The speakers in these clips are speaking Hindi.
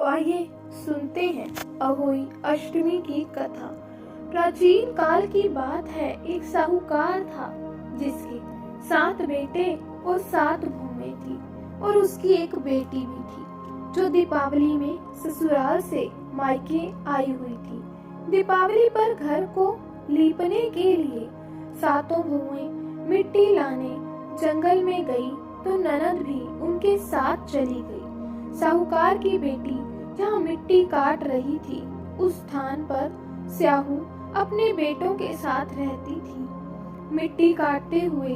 आइए सुनते हैं अहोई अष्टमी की कथा। प्राचीन काल की बात है, एक साहूकार था जिसके 7 बेटे और 7 भूमें थी और उसकी एक बेटी भी थी जो दीपावली में ससुराल से मायके आई हुई थी। दीपावली पर घर को लीपने के लिए 7 बहुएं मिट्टी लाने जंगल में गई तो ननद भी उनके साथ चली गई। साहूकार की बेटी जहाँ मिट्टी काट रही थी उस स्थान पर स्याहू अपने बेटों के साथ रहती थी। मिट्टी काटते हुए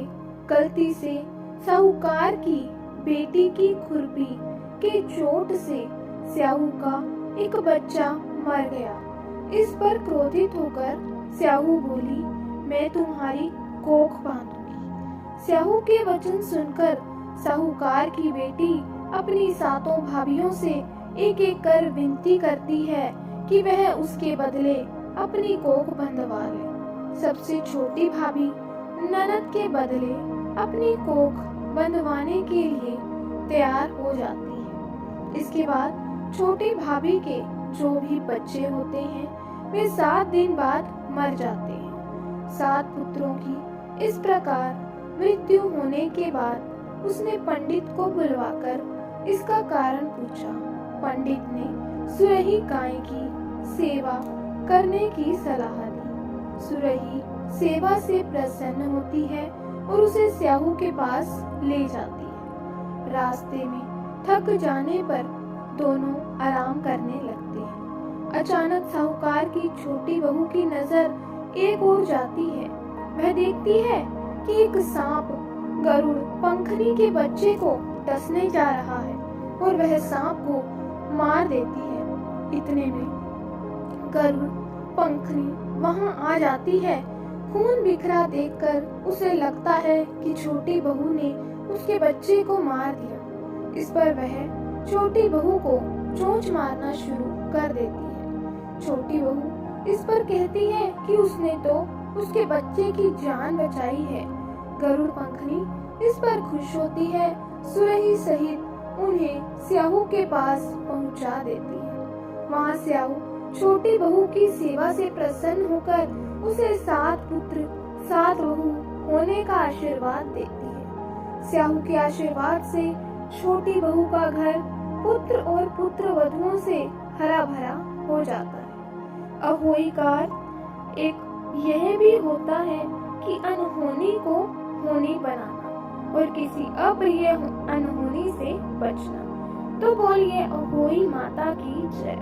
गलती से साहूकार की बेटी की खुरपी के चोट से स्याहू का एक बच्चा मर गया। इस पर क्रोधित होकर स्याहू बोली, मैं तुम्हारी कोख बांधूंगी। स्याहू के वचन सुनकर साहूकार की बेटी अपनी 7 भाभियों से एक एक कर विनती करती है कि वह उसके बदले अपनी कोख बंधवा ले। सबसे छोटी भाभी ननद के बदले अपनी कोख बंधवाने के लिए तैयार हो जाती है। इसके बाद छोटी भाभी के जो भी बच्चे होते हैं वे 7 दिन बाद मर जाते हैं। 7 पुत्रों की इस प्रकार मृत्यु होने के बाद उसने पंडित को बुलवाकर इसका कारण पूछा। पंडित ने सुरही गाय की सेवा करने की सलाह दी। सुरही सेवा से प्रसन्न होती है और उसे स्याहू के पास ले जाती है। रास्ते में थक जाने पर दोनों आराम करने लगते हैं। अचानक साहूकार की छोटी बहू की नजर एक ओर जाती है। वह देखती है कि एक सांप गरुड़ पंखनी के बच्चे को डसने जा रहा है और वह सांप को मार देती है। इतने में गरुड़ पंखनी वहां आ जाती है। खून बिखरा देखकर उसे लगता है कि छोटी बहू ने उसके बच्चे को मार दिया। इस पर वह छोटी बहू को चोंच मारना शुरू कर देती है। छोटी बहू इस पर कहती है कि उसने तो उसके बच्चे की जान बचाई है। गरुड़ पंखनी इस पर खुश होती है। सुरही सहित उन्हें स्याहू के पास पहुंचा देती है। वहाँ स्याहू छोटी बहू की सेवा से प्रसन्न होकर उसे 7 पुत्र 7 बहू होने का आशीर्वाद देती है। स्याहू के आशीर्वाद से छोटी बहू का घर पुत्र और पुत्र वधुओं से हरा भरा हो जाता है। अहोई कार एक यह भी होता है कि अनहोनी को होनी बनाना और किसी अप्रिय अनहोनी से बचना। तो बोलिए अहोई माता की जय।